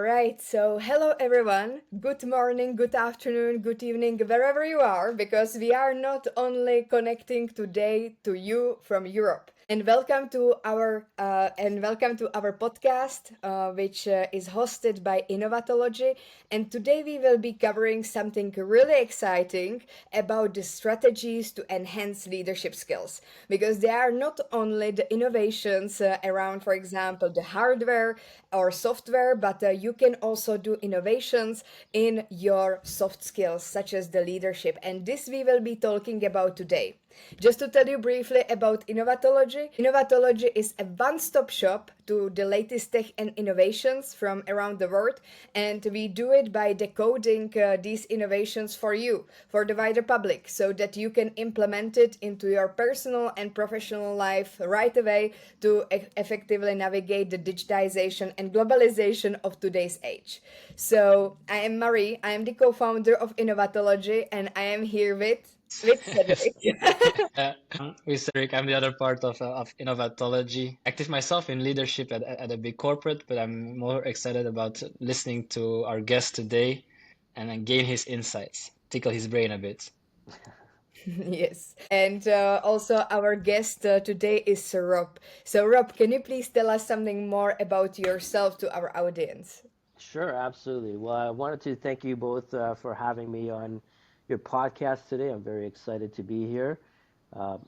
right, so hello everyone. Good morning, good afternoon, good evening, wherever you are, because we are not only connecting today to you from Europe. And welcome to our podcast, which is hosted by Innovatology. And today we will be covering something really exciting about the strategies to enhance leadership skills, because they are not only the innovations around, for example, the hardware or software, but you can also do innovations in your soft skills, such as the leadership. And this we will be talking about today. Just to tell you briefly about Innovatology, Innovatology is a one stop shop to the latest tech and innovations from around the world, and we do it by decoding these innovations for you, for the wider public, so that you can implement it into your personal and professional life right away to effectively navigate the digitization and globalization of today's age. So, I am Marie, I am the co founder of Innovatology, and I am here with Yes. Cedric. With Cedric, I'm the other part of Innovatology. Active myself in leadership at a big corporate, but I'm more excited about listening to our guest today and then gain his insights, tickle his brain a bit. Yes. And also, our guest today is Rob. So, Rob, can you please tell us something more about yourself to our audience? Sure, absolutely. Well, I wanted to thank you both for having me on your podcast today. I'm very excited to be here,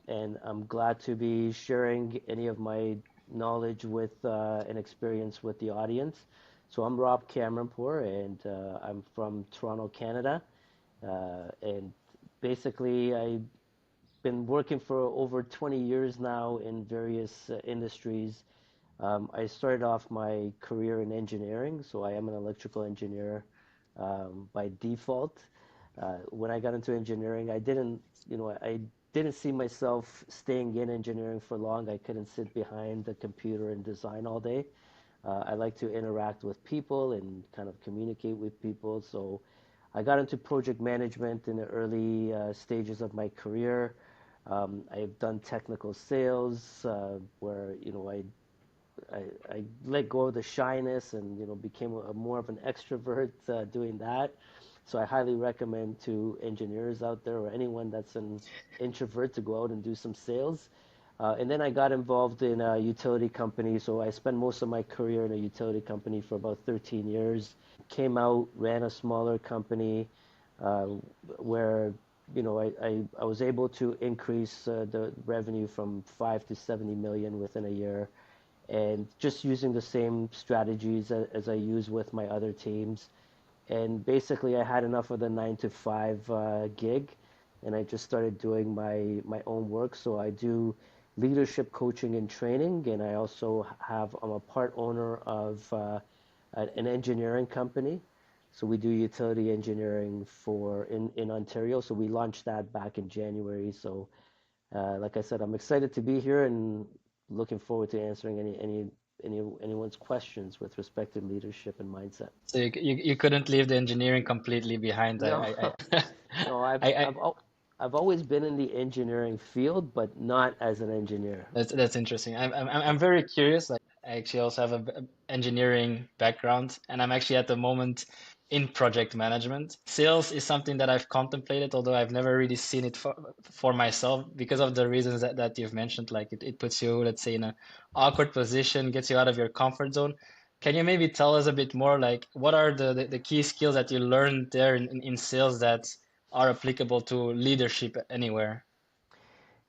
and I'm glad to be sharing any of my knowledge with and experience with the audience. So I'm Rob Cameronpour, and I'm from Toronto, Canada. And basically, I've been working for over 20 years now in various industries. I started off my career in engineering, so I am an electrical engineer by default. When I got into engineering, I didn't see myself staying in engineering for long. I couldn't sit behind the computer and design all day. I like to interact with people and kind of communicate with people. So I got into project management in the early stages of my career. I've done technical sales where I let go of the shyness and became more of an extrovert doing that. So I highly recommend to engineers out there or anyone that's an introvert to go out and do some sales. And then I got involved in a utility company. So I spent most of my career in a utility company for about 13 years. Came out, ran a smaller company uh, where I was able to increase the revenue from 5 to 70 million within a year, and just using the same strategies as I use with my other teams. And basically, I had enough of the 9 to 5 gig, and I just started doing my own work. So I do leadership coaching and training, and I also I'm a part owner of an engineering company. So we do utility engineering in Ontario. So we launched that back in January. So like I said, I'm excited to be here and looking forward to answering anyone's questions with respect to leadership and mindset. So you couldn't leave the engineering completely behind. No, no, I I've always been in the engineering field, but not as an engineer. That's interesting. I'm very curious. Like, I actually also have a engineering background, and I'm actually at the moment in project management. Sales is something that I've contemplated, although I've never really seen it for myself because of the reasons that you've mentioned. Like it puts you, let's say, in an awkward position, gets you out of your comfort zone. Can you maybe tell us a bit more, like what are the key skills that you learned there in sales that are applicable to leadership anywhere?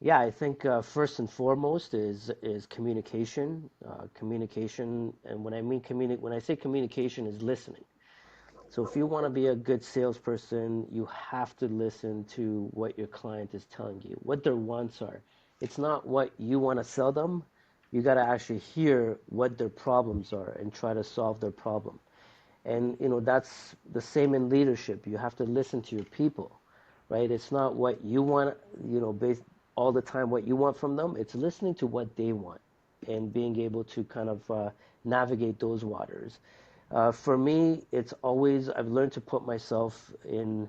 Yeah, I think first and foremost is communication. Communication, and when I say communication, is listening. So if you want to be a good salesperson, you have to listen to what your client is telling you, what their wants are. It's not what you want to sell them. You got to actually hear what their problems are and try to solve their problem. And that's the same in leadership. You have to listen to your people, right? It's not what you want, based all the time what you want from them. It's listening to what they want and being able to kind of navigate those waters. For me, it's always I've learned to put myself in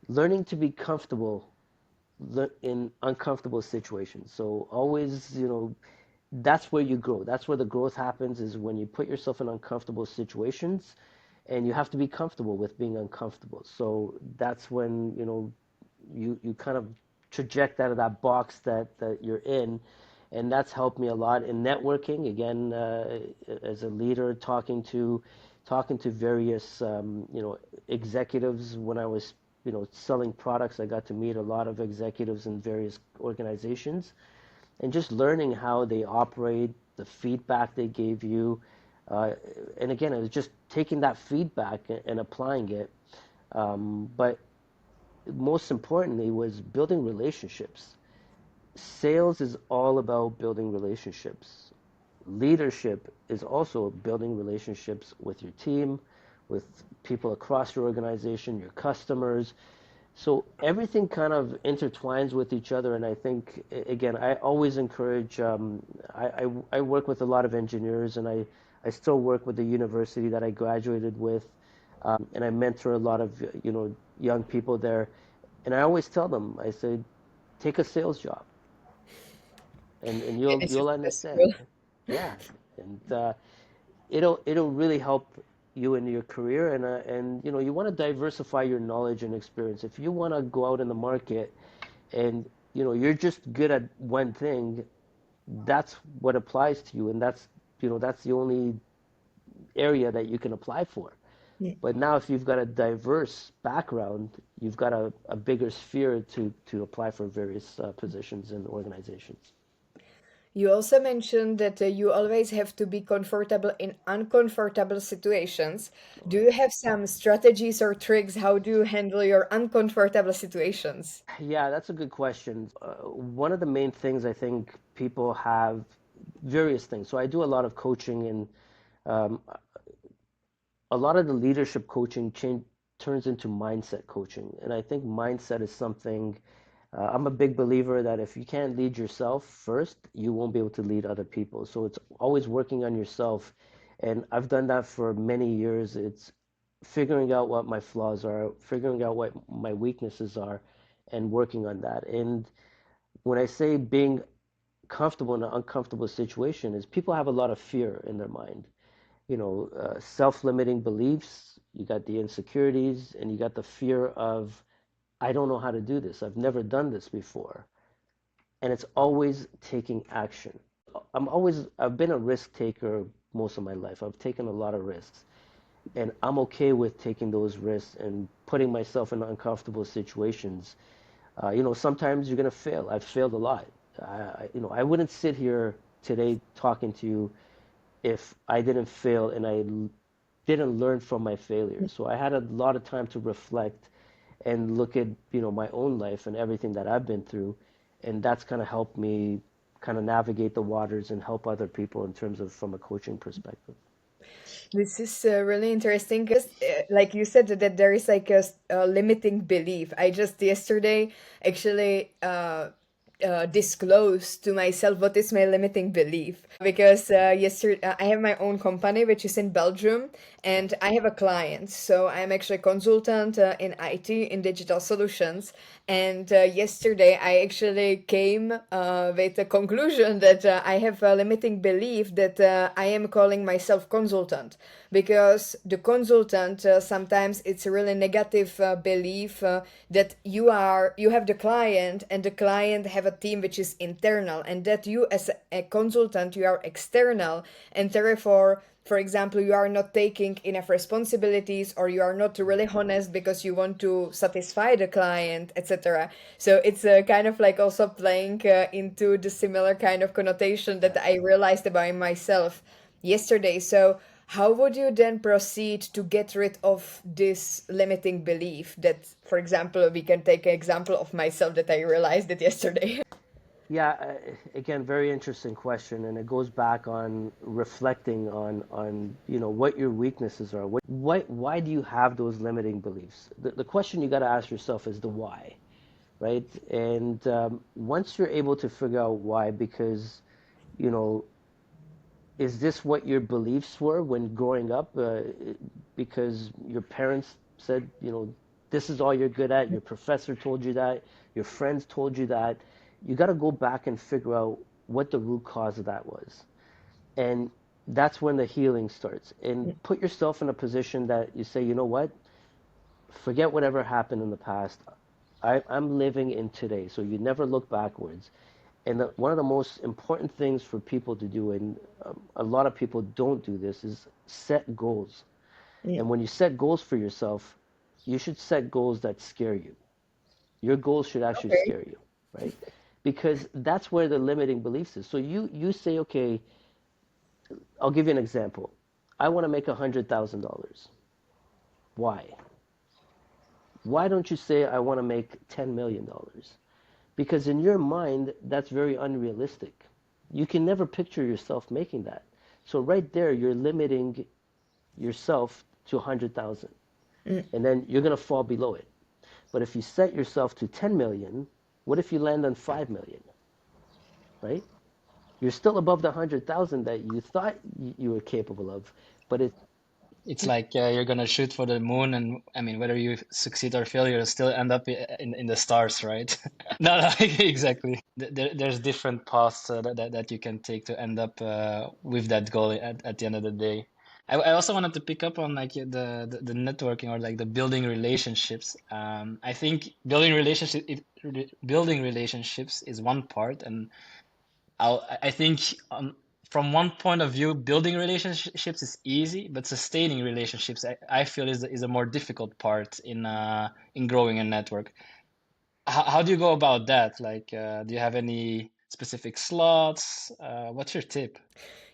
learning to be comfortable in uncomfortable situations. So always, that's where you grow. That's where the growth happens is when you put yourself in uncomfortable situations and you have to be comfortable with being uncomfortable. So that's when, you kind of traject out of that box that you're in, and that's helped me a lot in networking. Again, as a leader, talking to various executives. When I was selling products, I got to meet a lot of executives in various organizations, and just learning how they operate, the feedback they gave you. Uh, and again, it was just taking that feedback and applying it. But most importantly was building relationships. Sales is all about building relationships. Leadership is also building relationships with your team, with people across your organization, your customers. So everything kind of intertwines with each other, and I think again, I always encourage. I work with a lot of engineers, and I still work with the university that I graduated with, and I mentor a lot of young people there, and I always tell them, I say, take a sales job, and And it's you'll understand. successful. Yeah, and it'll really help you in your career, and you want to diversify your knowledge and experience. If you want to go out in the market and you're just good at one thing, that's what applies to you, and that's the only area that you can apply for. But now if you've got a diverse background, you've got a bigger sphere to apply for various positions and organizations. You also mentioned that you always have to be comfortable in uncomfortable situations. Do you have some strategies or tricks? How do you handle your uncomfortable situations? Yeah, that's a good question. One of the main things I think people have various things. So I do a lot of coaching, and um, a lot of the leadership coaching turns into mindset coaching. And I think mindset is something, I'm a big believer that if you can't lead yourself first, you won't be able to lead other people. So it's always working on yourself. And I've done that for many years. It's figuring out what my flaws are, figuring out what my weaknesses are, and working on that. And when I say being comfortable in an uncomfortable situation, is people have a lot of fear in their mind. Self-limiting beliefs, you got the insecurities, and you got the fear of, I don't know how to do this. I've never done this before. And it's always taking action. I've been a risk taker most of my life. I've taken a lot of risks. And I'm okay with taking those risks and putting myself in uncomfortable situations. Sometimes you're going to fail. I've failed a lot. I wouldn't sit here today talking to you if I didn't fail and I didn't learn from my failures. So I had a lot of time to reflect and look at, my own life and everything that I've been through, and that's kind of helped me kind of navigate the waters and help other people in terms of from a coaching perspective. This is really interesting because, like you said, that there is like a limiting belief. I just yesterday actually disclosed to myself what is my limiting belief because yesterday I have my own company which is in Belgium Yeah. and I have a client. So I'm actually a consultant in IT in digital solutions. And yesterday I actually came with the conclusion that I have a limiting belief that I am calling myself consultant because the consultant sometimes it's a really negative belief that you have the client and the client have a team which is internal and that you as a consultant you are external and therefore for example you are not taking enough responsibilities or you are not really honest because you want to satisfy the client etc. So it's kind of like also playing into the similar kind of connotation that Yeah. I realized about myself yesterday. So how would you then proceed to get rid of this limiting belief that, for example, we can take an example of myself that I realized it yesterday? Yeah, again, very interesting question, and it goes back on reflecting on what your weaknesses are. Why do you have those limiting beliefs? The question you got to ask yourself is the why, right? And once you're able to figure out why, because you know is this what your beliefs were when growing up? Because your parents said, this is all you're good at. Your professor told you that. Your friends told you that. You got to go back and figure out what the root cause of that was. And That's when the healing starts. And put yourself in a position that you say, you know what? Forget whatever happened in the past. I'm living in today. So you never look backwards. And one of the most important things for people to do, and a lot of people don't do this, is set goals. Mm. And when you set goals for yourself, you should set goals that scare you. Your goals should actually Okay. scare you, right? Because that's where the limiting beliefs is. So you say, okay, I'll give you an example. I want to make $100,000. Why? Why don't you say I want to make $10 million? Because in your mind, that's very unrealistic. You can never picture yourself making that. So right there, you're limiting yourself to 100,000, Mm. and then you're going to fall below it. But if you set yourself to 10 million, what if you land on 5 million, right? You're still above the 100,000 that you thought you were capable of, but It's like you're gonna shoot for the moon, and I mean, whether you succeed or fail, you'll still end up in the stars, right? No, no, exactly. There's different paths that you can take to end up with that goal at the end of the day. I also wanted to pick up on like the networking or like the building relationships. I think building relationships is one part, and I think from one point of view, building relationships is easy, but sustaining relationships, I feel, is a more difficult part in growing a network. How do you go about that? Like, do you have any specific slots? What's your tip?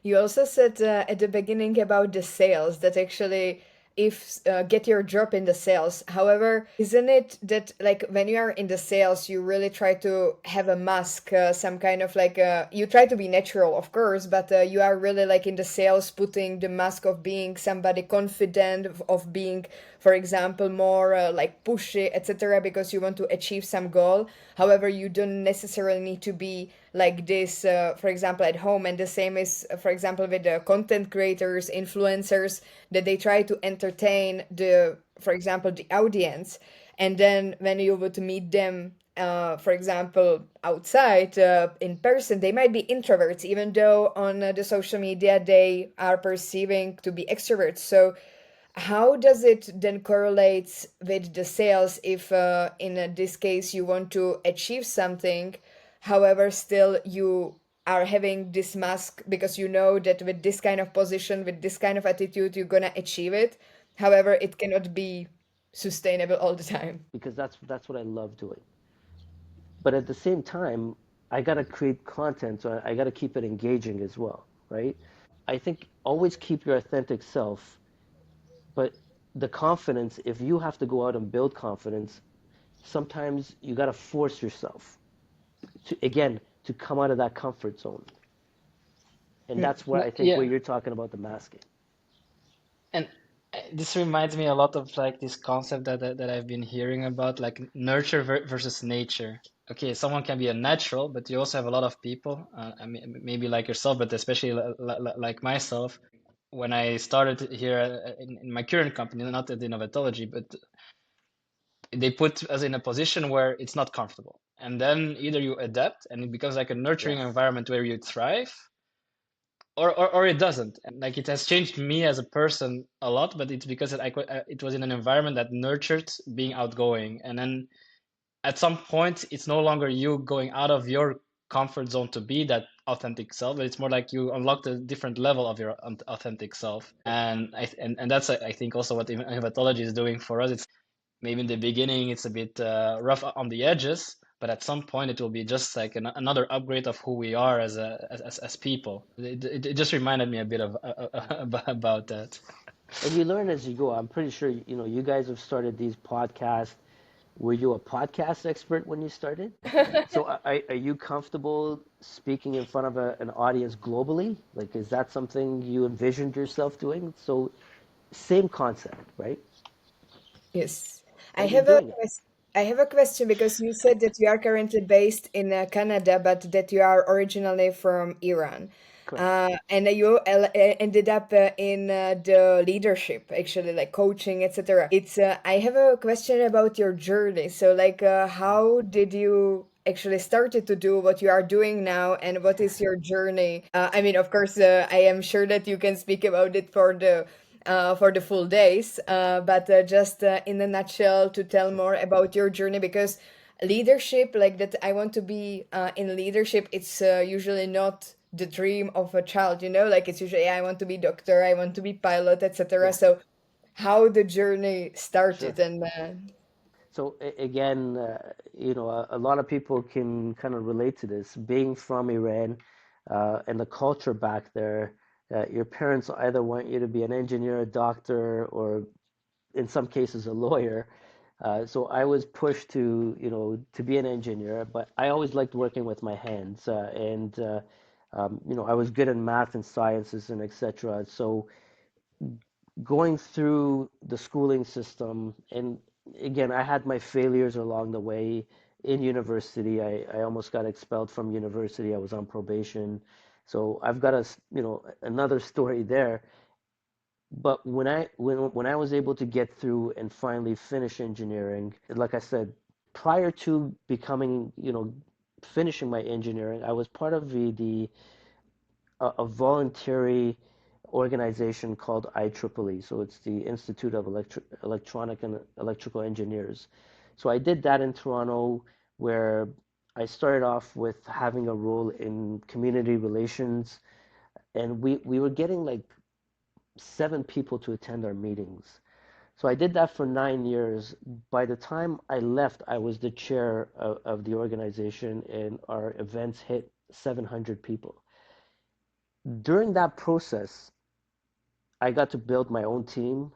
You also said at the beginning about the sales that actually if get your job in the sales. However, isn't it that like when you are in the sales, you really try to have a mask, some kind of like you try to be natural, of course, but you are really like in the sales putting the mask of being somebody confident, of being, for example, more like pushy, etc., because you want to achieve some goal. However, you don't necessarily need to be like this, for example, at home. And the same is, for example, with the content creators, influencers, that they try to entertain the, for example, the audience. And then when you would meet them, for example, outside in person, they might be introverts, even though on the social media they are perceiving to be extroverts. So how does it then correlates with the sales if in this case you want to achieve something, however still you are having this mask because you know that with this kind of position, with this kind of attitude, you're gonna achieve it. However, it cannot be sustainable all the time. because that's what I love doing. But at the same time, I got to create content, so I got to keep it engaging as well, right? I think always keep your authentic self, but the confidence, if you have to go out and build confidence, sometimes you got to force yourself to, again, to come out of that comfort zone. And Mm. that's where I think where Yeah, you're talking about the masking. and this reminds me a lot of like this concept that I've been hearing about, like nurture versus nature. Okay, someone can be a natural, but you also have a lot of people, I mean, maybe like yourself, but especially like myself. When I started here in my current company, not at Innovatology, but they put us in a position where it's not comfortable. And then either you adapt and it becomes like a nurturing Yes. environment where you thrive, or it doesn't. And like it has changed me as a person a lot, but it's because it was in an environment that nurtured being outgoing. And then at some point, it's no longer you going out of your comfort zone to be that authentic self, but it's more like you unlocked a different level of your authentic self. And and that's I think also what hematology is doing for us. It's maybe in the beginning it's a bit rough on the edges, but at some point it will be just like another upgrade of who we are as people. It just reminded me a bit of about that. And you learn as you go. I'm pretty sure, you guys have started these podcasts. Were you a podcast expert when you started? So are you comfortable speaking in front of an audience globally? Like, is that something you envisioned yourself doing? So same concept, right? Yes. I And you're have a doing it. I have a question because you said that you are currently based in Canada, but that you are originally from Iran. Correct. And you ended up in the leadership, actually, like coaching, etc. It's I have a question about your journey. So, like, how did you actually started to do what you are doing now, and what is your journey? I mean, of course, I am sure that you can speak about it for the full days, but just in a nutshell, to tell Sure, more about your journey, because leadership, like that, I want to be in leadership. It's usually not the dream of a child, you know. Like it's usually, I want to be doctor, I want to be pilot, etc. yeah, So how the journey sure. started, and So again, a lot of people can kind of relate to this. Being from Iran, and the culture back there, your parents either want you to be an engineer, a doctor, or in some cases a lawyer. So I was pushed to, to be an engineer, but I always liked working with my hands, and I was good in math and sciences and etc. So going through the schooling system, and again, I had my failures along the way. In university, I almost got expelled from university. I was on probation. So I've got another story there. But when I was able to get through and finally finish engineering, like I said, prior to becoming, finishing my engineering, I was part of the a voluntary organization called IEEE. So it's the Institute of Electronic and Electrical Engineers. So I did that in Toronto, where I started off with having a role in community relations, and we were getting like 7 people to attend our meetings. So I did that for 9 years. By the time I left, I was the chair of the organization, and our events hit 700 people. During that process, I got to build my own team.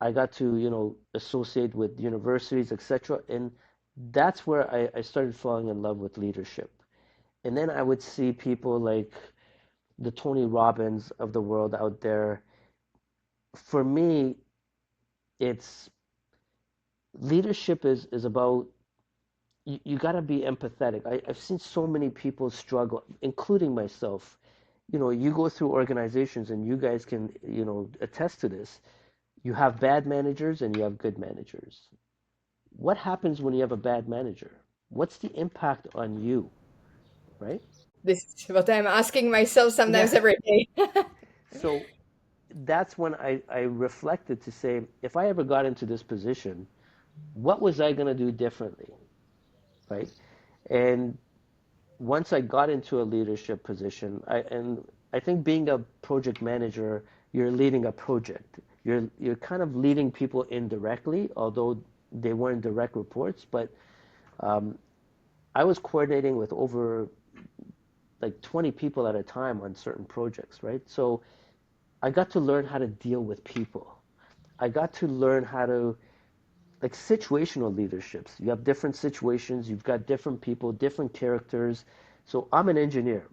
I got to, associate with universities, etc. And that's where I started falling in love with leadership. And then I would see people like the Tony Robbins of the world out there. For me, it's leadership is about you got to be empathetic. I've seen so many people struggle, including myself. You go through organizations, and you guys can, attest to this. You have bad managers and you have good managers. What happens when you have a bad manager? What's the impact on you, right? this is what I'm asking myself Yeah. sometimes every day. So that's when I reflected to say, if I ever got into this position, what was I going to do differently, right? And once I got into a leadership position, I think being a project manager, you're leading a project. You're kind of leading people indirectly, although they weren't direct reports. But um, I was coordinating with over like 20 people at a time on certain projects, right? So I got to learn how to deal with people. I got to learn how to like situational leaderships. You have different situations, you've got different people, different characters. So I'm an engineer.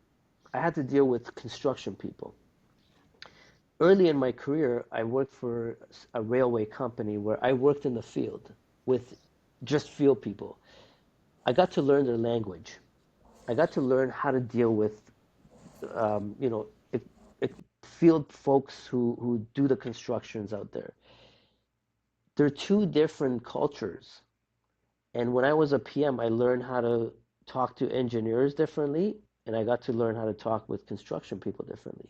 I had to deal with construction people. Early in my career, I worked for a railway company where I worked in the field with just field people. I got to learn their language. I got to learn how to deal with, um, you know, it, field folks who do the constructions out there. They're two different cultures. And when I was a PM, I learned how to talk to engineers differently, and I got to learn how to talk with construction people differently.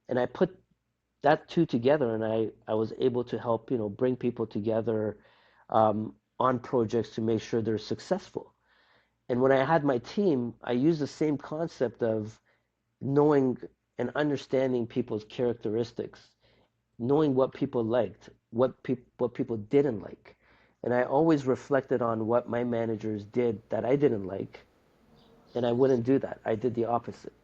And I put that two together, and I was able to help, bring people together on projects to make sure they're successful. And when I had my team, I used the same concept of knowing and understanding people's characteristics, knowing what people liked, what people didn't like. And I always reflected on what my managers did that I didn't like, and I wouldn't do that. I did the opposite.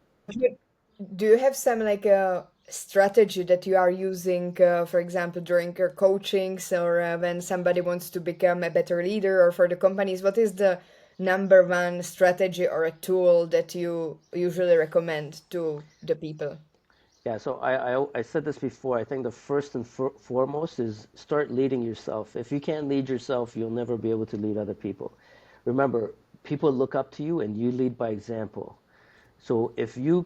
Do you have some like a strategy that you are using, for example, during your coachings, or when somebody wants to become a better leader, or for the companies? What is the number one strategy or a tool that you usually recommend to the people? Yeah, so I said this before. I think the first and foremost is start leading yourself. If you can't lead yourself, you'll never be able to lead other people. Remember, people look up to you and you lead by example. So if you,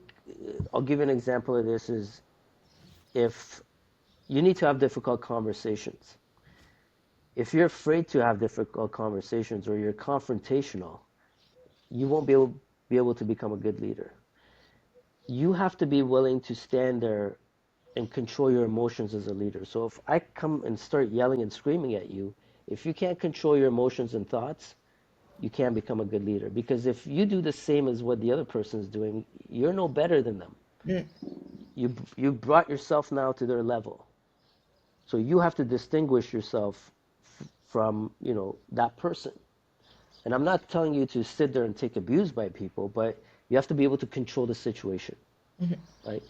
I'll give you an example of this is if you need to have difficult conversations. If you're afraid to have difficult conversations or you're confrontational, you won't be able to become a good leader. You have to be willing to stand there and control your emotions as a leader. So if I come and start yelling and screaming at you, if you can't control your emotions and thoughts, you can't become a good leader. Because if you do the same as what the other person is doing, you're no better than them. You brought yourself now to their level. So you have to distinguish yourself from, that person. And I'm not telling you to sit there and take abuse by people, but you have to be able to control the situation, right?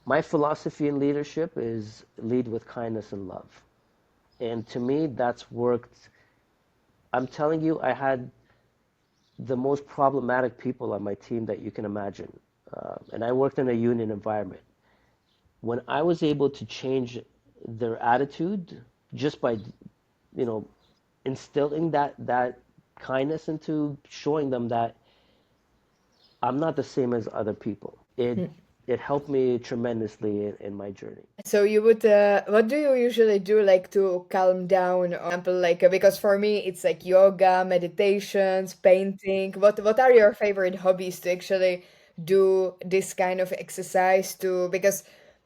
My philosophy in leadership is lead with kindness and love. And to me, that's worked. I'm telling you, I had the most problematic people on my team that you can imagine. And I worked in a union environment. When I was able to change their attitude just by, you know, instilling that kindness into showing them that I'm not the same as other people. It helped me tremendously in my journey. So you would, what do you usually do, like to calm down? Or, for example, like because for me it's like yoga, meditations, painting. What are your favorite hobbies to actually do this kind of exercise to? Because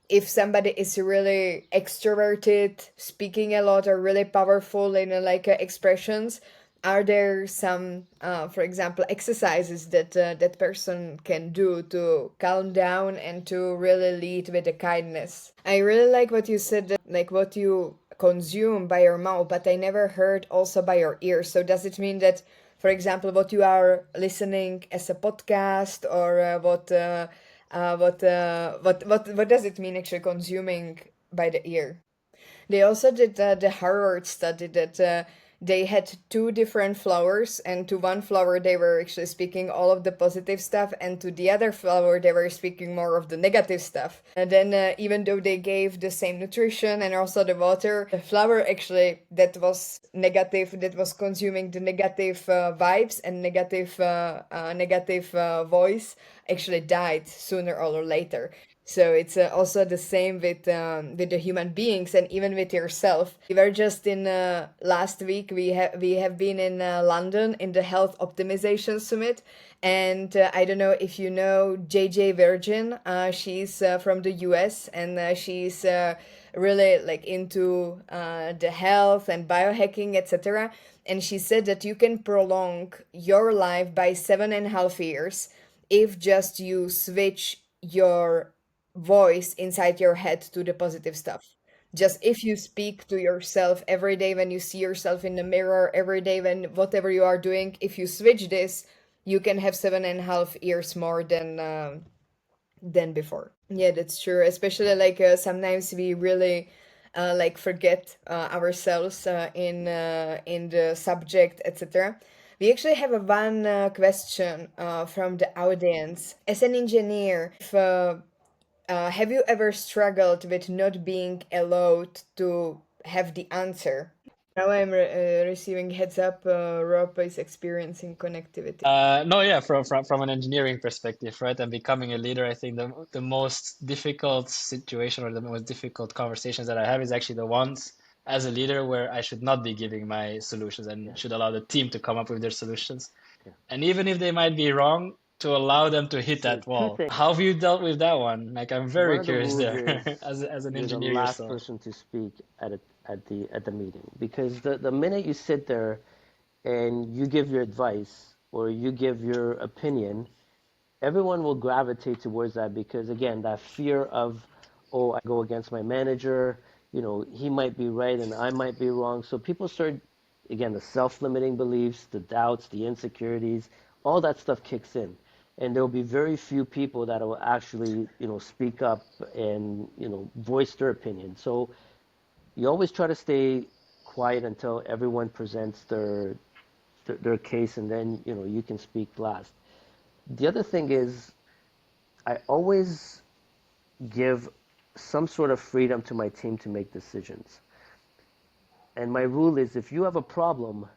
if somebody is really extroverted, speaking a lot, or really powerful in expressions, are there some, for example, exercises that that person can do to calm down and to really lead with the kindness? I really like what you said, that, like what you consume by your mouth, but I never heard also by your ears. So does it mean that, for example, what you are listening as a podcast, or what does it mean actually consuming by the ear? They also did the Harvard study that they had two different flowers, and to one flower they were actually speaking all of the positive stuff, and to the other flower they were speaking more of the negative stuff. And then, even though they gave the same nutrition and also the water, the flower actually that was negative, that was consuming the negative vibes and negative voice, actually died sooner or later. So it's also the same with the human beings and even with yourself. We were just in last week. We have been in London in the Health Optimization Summit, and I don't know if you know JJ Virgin. She's from the US, and she's really like into the health and biohacking, etc. And she said that you can prolong your life by 7.5 years if just you switch your voice inside your head to the positive stuff. Just if you speak to yourself every day when you see yourself in the mirror, every day when whatever you are doing, if you switch this, you can have 7.5 years more than before. Yeah, that's true. Especially like sometimes we really like forget ourselves in the subject, etc. We actually have a one question from the audience. As an engineer, if have you ever struggled with not being allowed to have the answer? Now I'm receiving heads up. Rob is experiencing connectivity. No, yeah, from an engineering perspective, right? And becoming a leader, I think the most difficult situation or the most difficult conversations that I have is actually the ones as a leader where I should not be giving my solutions and Yeah, should allow the team to come up with their solutions. yeah. And even if they might be wrong, to allow them to hit So that two wall. things. How have you dealt with that one? Like, I'm One very of the curious rules there is as an you're the engineer last yourself. person to speak at the meeting, because the minute you sit there and you give your advice or you give your opinion, everyone will gravitate towards that, because again, that fear of, oh, I go against my manager, he might be right and I might be wrong. So people start, again, the self-limiting beliefs, the doubts, the insecurities, all that stuff kicks in. And there will be very few people that will actually, speak up and, voice their opinion. So you always try to stay quiet until everyone presents their case, and then, you can speak last. The other thing is, I always give some sort of freedom to my team to make decisions. And my rule is, if you have a problem,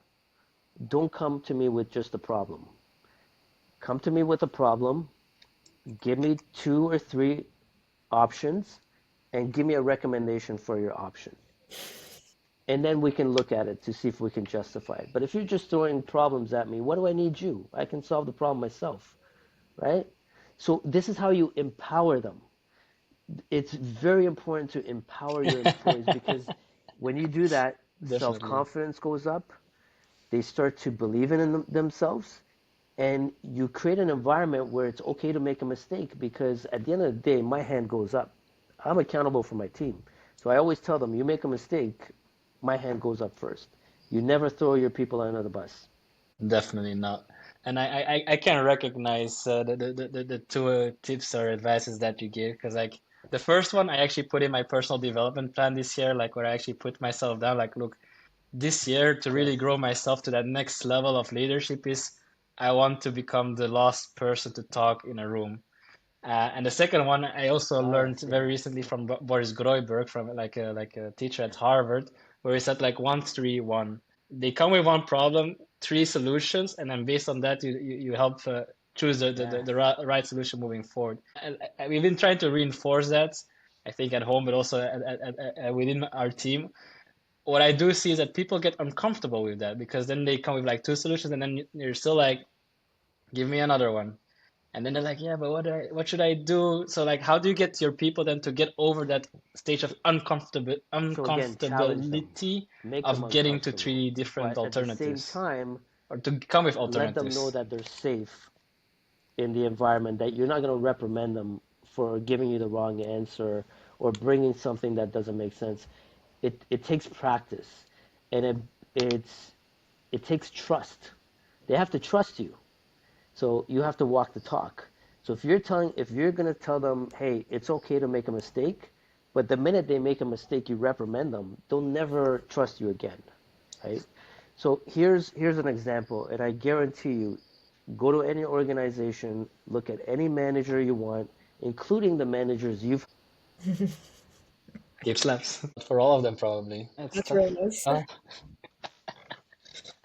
don't come to me with just a problem. Come to me with a problem, give me two or three options, and give me a recommendation for your option. and then we can look at it to see if we can justify it. But if you're just throwing problems at me, what do I need you? I can solve the problem myself, right? So this is how you empower them. It's very important to empower your employees because when you do that, Definitely. self-confidence goes up. They start to believe in themselves, and you create an environment where it's okay to make a mistake because at the end of the day, my hand goes up. I'm accountable for my team. So I always tell them, you make a mistake, my hand goes up first. You never throw your people under the bus. Definitely not. And I can recognize the two tips or advices that you give because like the first one I actually put in my personal development plan this year, like where I actually put myself down, like look, this year to Yes. really grow myself to that next level of leadership is I want to become the last person to talk in a room. And the second one I also Ah, learned yes, very yeah. recently from Boris Groyberg, from like a teacher at Harvard, where he said like 1-3-1. They come with one problem, three solutions, and then based on that you help choose Yeah. the right solution moving forward. And we've been trying to reinforce that, I think at home, but also within our team. What I do see is that people get uncomfortable with that because then they come with like two solutions, and then you're still like, give me another one. And then they're like, yeah, but what should I do? So like, how do you get your people then to get over that stage of So again, challenge them, uncomfortability make them of getting to uncomfortable, three different but at the same alternatives time, or to come with let them know alternatives? that they're safe in the environment, that you're not going to reprimand them for giving you the wrong answer or bringing something that doesn't make sense. It takes practice, and it's it takes trust. They have to trust you. So you have to walk the talk. So if you're going to tell them, hey, it's okay to make a mistake, but the minute they make a mistake, you reprimand them, they'll never trust you again, right? So here's an example, and I guarantee you, go to any organization, look at any manager you want, including the managers you've Give slaps for all of them probably. It's That's really tough. nice. Oh,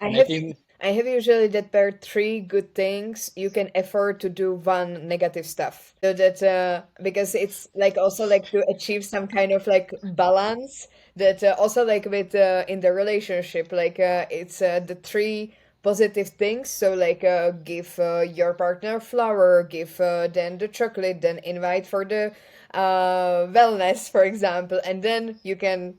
I and I have think I have usually that pair three good things you can afford to do one negative stuff. So that because it's like also like to achieve some kind of like balance that also like with in the relationship like it's the three positive things. So like give your partner flower, give then the chocolate, then invite for the wellness, for example, and then you can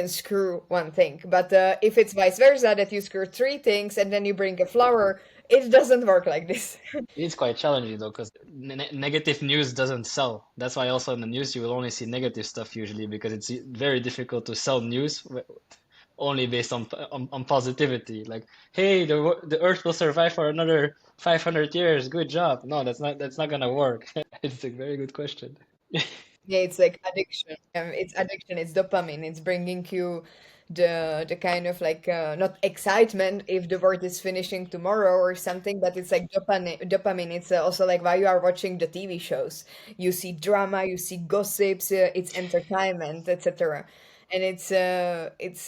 screw one thing. But if it's vice versa, that you screw three things and then you bring a flower, it doesn't work like this. it's quite challenging though, because negative news doesn't sell. That's why also in the news you will only see negative stuff usually because it's very difficult to sell news only based on positivity. Like, hey, the Earth will survive for another 500 years. Good job. No, that's not gonna work. It's a very good question. Yeah, it's like addiction. It's addiction. It's dopamine. It's bringing you the kind of like not excitement if the world is finishing tomorrow or something, but it's like dopamine. Dopamine. It's also like why you are watching the TV shows. You see drama, you see gossips. It's entertainment, etc. And it's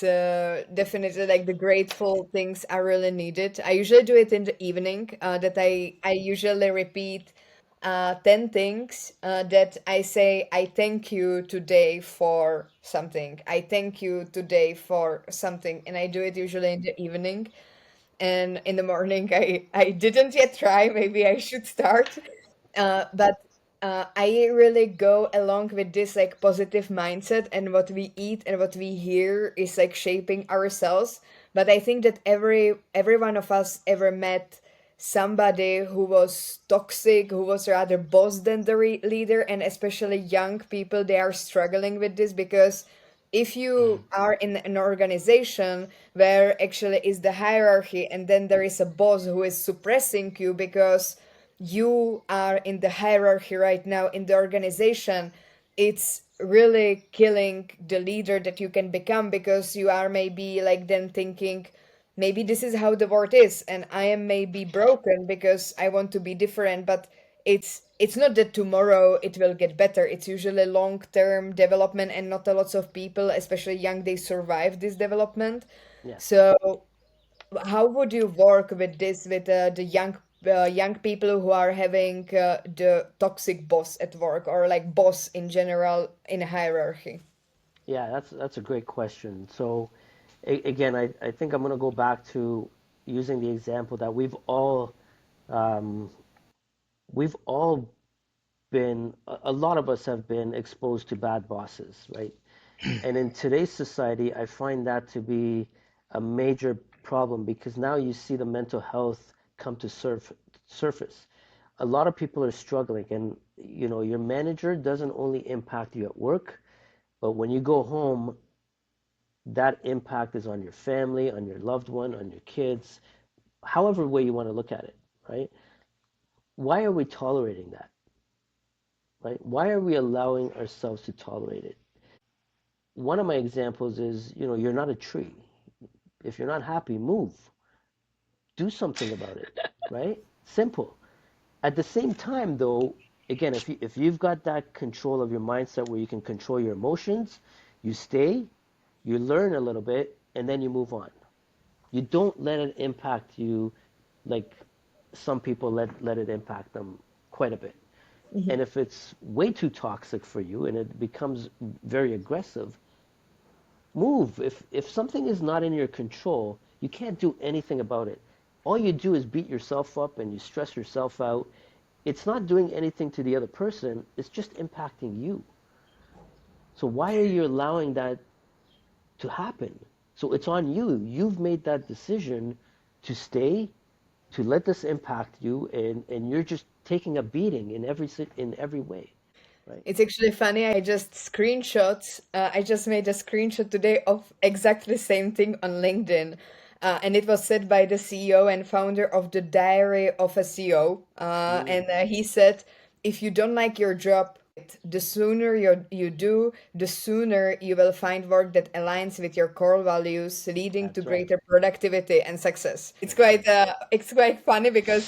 definitely like the grateful things are really needed. I usually do it in the evening. That I usually repeat 10 things that I say, I thank you today for something. I thank you today for something. And I do it usually in the evening. And in the morning, I didn't yet try. Maybe I should start. But I really go along with this like positive mindset, and what we eat and what we hear is like shaping ourselves. But I think that every one of us ever met somebody who was toxic, who was rather boss than the leader, and especially young people, they are struggling with this because if you Mm, are in an organization where actually is the hierarchy and then there is a boss who is suppressing you because you are in the hierarchy right now in the organization, it's really killing the leader that you can become because you are maybe like then thinking maybe this is how the world is and I am maybe broken because I want to be different, but it's not that tomorrow it will get better. It's usually long term development, and not a lots of people, especially young, they survive this development. yes. So how would you work with this with the young people who are having the toxic boss at work or like boss in general in a hierarchy? Yeah, that's a great question. So, again, I think I'm going to go back to using the example that um, we've all been a lot of us have been exposed to bad bosses, right? And in today's society, I find that to be a major problem because now you see the mental health come to surface. A lot of people are struggling, and your manager doesn't only impact you at work, but when you go home, that impact is on your family, on your loved one, on your kids, however way you want to look at it, right? Why are we tolerating that, right? Why are we allowing ourselves to tolerate it? One of my examples is, you're not a tree. If you're not happy, move. Do something about it, right? Simple. At the same time, though, again, if you've got that control of your mindset where you can control your emotions, you stay, you learn a little bit, and then you move on. You don't let it impact you like some people let it impact them quite a bit. And if it's way too toxic for you and it becomes very aggressive, move. If something is not in your control, you can't do anything about it. All you do is beat yourself up and you stress yourself out. It's not doing anything to the other person, it's just impacting you. So why are you allowing that to happen? So it's on you. You've made that decision to stay, to let this impact you, and you're just taking a beating in every way, right? It's actually funny. I just made a screenshot today of exactly the same thing on LinkedIn. And it was said by the CEO and founder of the Diary of a CEO. Mm, And he said, if you don't like your job, the sooner you do, the sooner you will find work that aligns with your core values, leading to that's right. greater productivity and success. That's right. It's quite funny because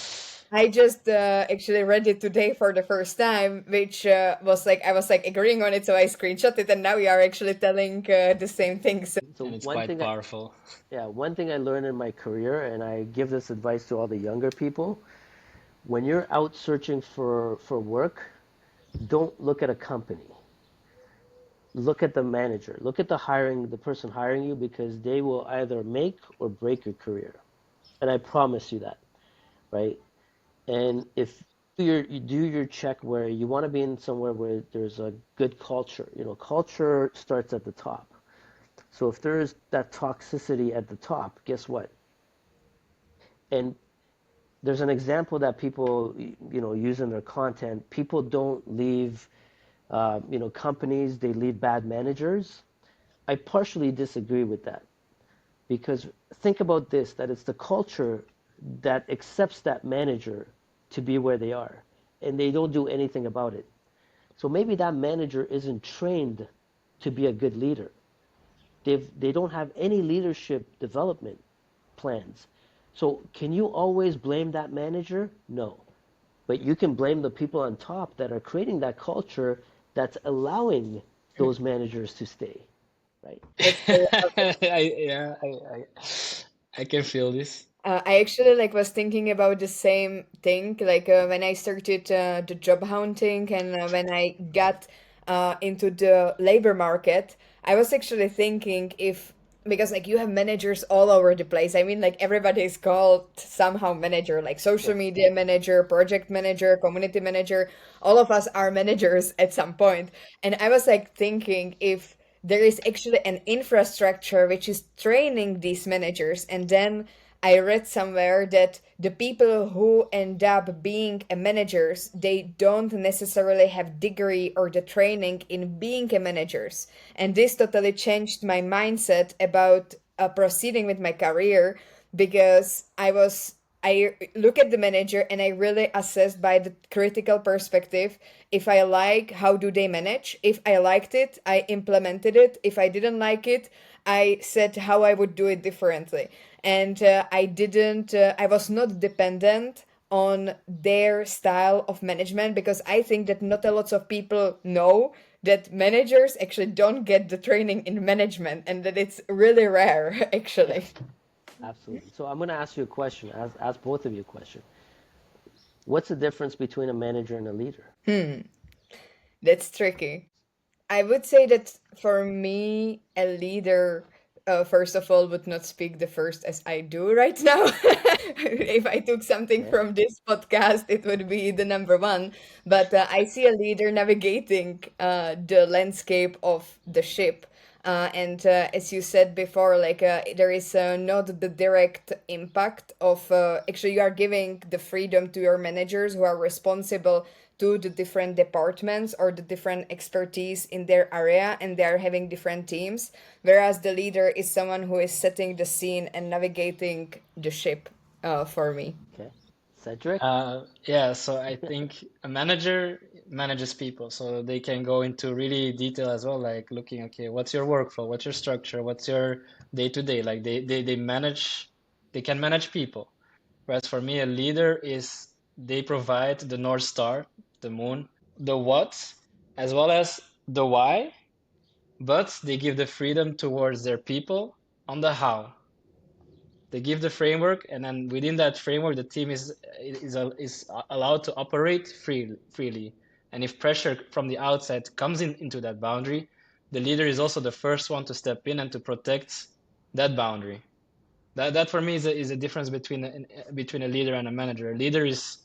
I just actually read it today for the first time, which was like I was like agreeing on it, so I screenshot it, and now we are actually telling the same thing. So So And it's one quite thing I powerful. yeah, one thing I learned in my career, and I give this advice to all the younger people, when you're out searching for work, don't look at a company. Look at the manager. Look at the person hiring you because they will either make or break your career. And I promise you that, right? And if you do your check where you want to be in somewhere where there's a good culture, culture starts at the top. So if there's that toxicity at the top, guess what? And there's an example that people use in their content. People don't leave companies, they leave bad managers. I partially disagree with that because think about this, that it's the culture that accepts that manager to be where they are and they don't do anything about it. So maybe that manager isn't trained to be a good leader. They don't have any leadership development plans. So can you always blame that manager? No. But you can blame the people on top that are creating that culture that's allowing those managers to stay, right? that's very Yeah, I can feel this. I actually like was thinking about the same thing like when I started the job hunting and when I got into the labor market. I was actually thinking if because like you have managers all over the place. I mean like everybody is called somehow manager, like social Yes. media manager, project manager, community manager. All of us are managers at some point. And I was like thinking if there is actually an infrastructure which is training these managers, and then I read somewhere that the people who end up being a managers, they don't necessarily have degree or the training in being a managers. And this totally changed my mindset about proceeding with my career because I look at the manager and I really assess by the critical perspective if I like how do they manage. If I liked it, I implemented it. If I didn't like it, I said how I would do it differently. And I was not dependent on their style of management because I think that not a lot of people know that managers actually don't get the training in management and that it's really rare actually. Yes, absolutely. So I'm going to ask you a question, ask both of you a question. What's the difference between a manager and a leader? That's tricky. I would say that for me, a leader, first of all, would not speak the first as I do right now. If I took something Okay. from this podcast, it would be the number one. But I see a leader navigating the landscape of the ship. And as you said before, like there is not the direct impact of actually you are giving the freedom to your managers who are responsible to the different departments or the different expertise in their area, and they are having different teams, whereas the leader is someone who is setting the scene and navigating the ship for me. Okay. Cedric? Yeah, so I think a manager manages people, so they can go into really detail as well, like looking, okay, what's your workflow, what's your structure, what's your day to day? Like they manage, they can manage people. Whereas for me, a leader is they provide the North Star, the moon, the what, as well as the why, but they give the freedom towards their people on the how. They give the framework, and then within that framework, the team is allowed to operate freely. And if pressure from the outside comes into that boundary, the leader is also the first one to step in and to protect that boundary. That for me is a difference between a leader and a manager. A leader is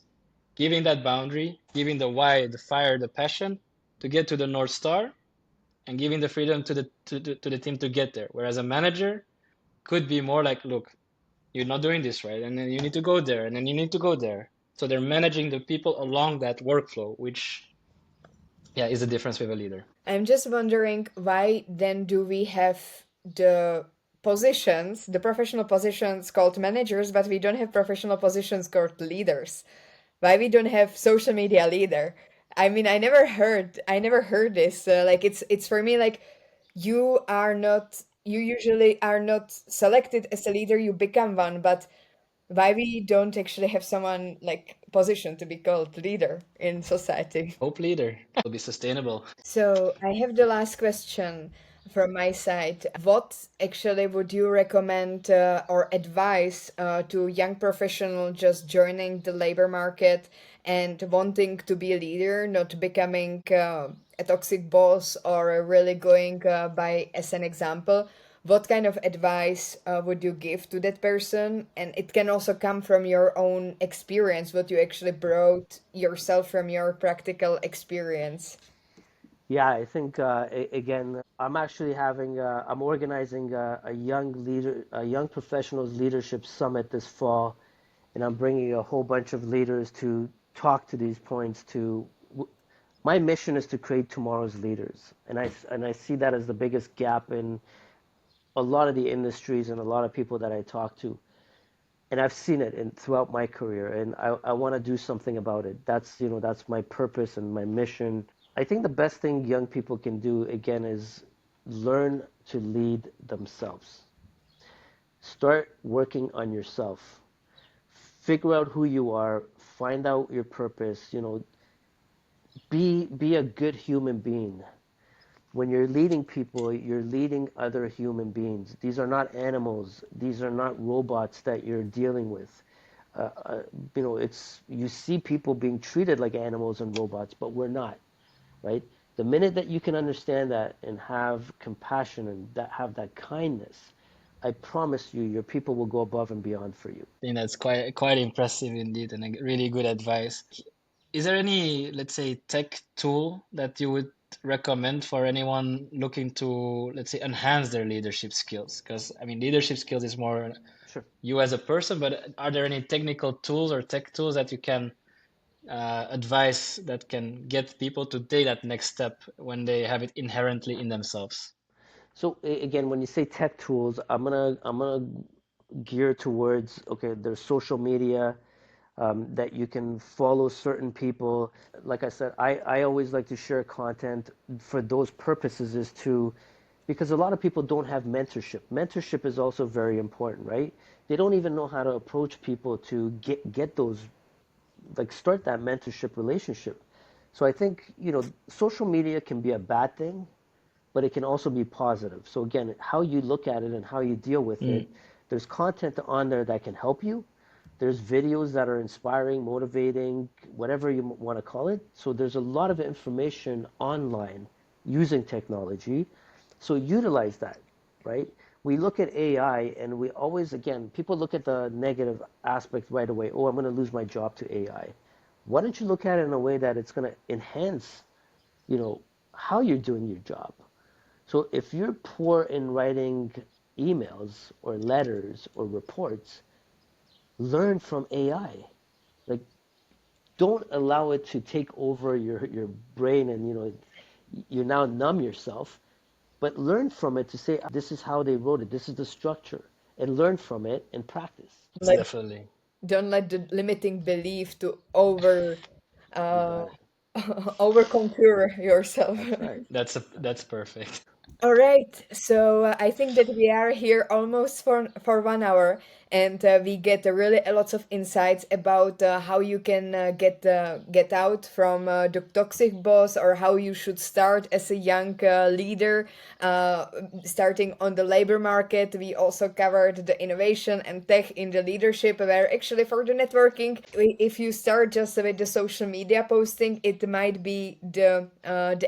giving that boundary, giving the why, the fire, the passion to get to the North Star, and giving the freedom to the team to get there. Whereas a manager could be more like, look, you're not doing this right, and then you need to go there, and then you need to go there. So they're managing the people along that workflow, which yeah is a difference with a leader. I'm just wondering why then do we have the positions, the professional positions called managers, but we don't have professional positions called leaders? Why we don't have social media leader? I mean, I never heard this. Like it's for me like you are not, you usually are not selected as a leader, you become one, but why we don't actually have someone like position to be called leader in society? Hope leader will be sustainable. So I have the last question from my side. What actually would you recommend or advise to young professional just joining the labor market and wanting to be a leader, not becoming a toxic boss or really going by as an example? What kind of advice would you give to that person? And it can also come from your own experience, what you actually brought yourself from your practical experience. Yeah, I think again, I'm actually I'm organizing a young professionals leadership summit this fall, and I'm bringing a whole bunch of leaders to talk to these points. My mission is to create tomorrow's leaders, and I see that as the biggest gap in a lot of the industries and a lot of people that I talk to. And I've seen it throughout my career, and I want to do something about it. That's my purpose and my mission. I think the best thing young people can do again is learn to lead themselves. Start working on yourself. Figure out who you are, find out your purpose, be a good human being. When you're leading people, you're leading other human beings. These are not animals. These are not robots that you're dealing with. Uh, uh, it's you see people being treated like animals and robots, but we're not, right? The minute that you can understand that and have compassion and have that kindness, I promise you, your people will go above and beyond for you. I think that's quite impressive indeed, and a really good advice. Is there any, let's say, tech tool that you would recommend for anyone looking to, let's say, enhance their leadership skills? Because I mean, leadership skills is more Sure. you as a person, but are there any technical tools or tech tools that you can advice that can get people to take that next step when they have it inherently in themselves? So again, when you say tech tools, I'm gonna gear towards okay. There's social media that you can follow certain people. Like I said, I always like to share content for those purposes is to because a lot of people don't have mentorship. Mentorship is also very important, right? They don't even know how to approach people to get those like start that mentorship relationship. So I think, social media can be a bad thing, but it can also be positive. So again, how you look at it and how you deal with it, Mm. there's content on there that can help you. There's videos that are inspiring, motivating, whatever you want to call it. So there's a lot of information online using technology. So utilize that, right? We look at AI and we always, again, people look at the negative aspect right away. Oh, I'm going to lose my job to AI. Why don't you look at it in a way that it's going to enhance, you know, how you're doing your job? So if you're poor in writing emails or letters or reports, learn from AI. Like, don't allow it to take over your brain and you now numb yourself, but learn from it to say this is how they wrote it, this is the structure, and learn from it and practice. Yes, Like, definitely. don't let the limiting belief to over You uh got it. over conquer yourself. That's right. That's perfect. All right, so I think that we are here almost for 1 hour, and we get really a lots of insights about how you can get out from the toxic boss, or how you should start as a young leader, uh, starting on the labor market. We also covered the innovation and tech in the leadership, where actually for the networking, if you start just with the social media posting, it might be the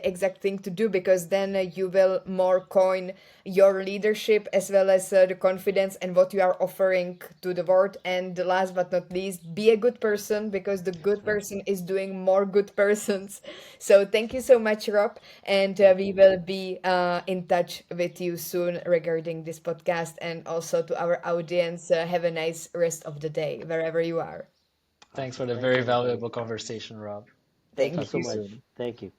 exact thing to do, because then you will more coin your leadership as well as the confidence and what you are offering to the world. And last but not least, be a good person, because the That's good right. person is doing more good persons. So thank you so much, Rob, and Thank we you. will be in touch with you soon regarding this podcast. And also to our audience, have a nice rest of the day wherever you are. Thanks for Awesome. the Thanks, very everybody. valuable conversation, Rob. Thank Thank you Talk to so you you. much. soon. Thank you.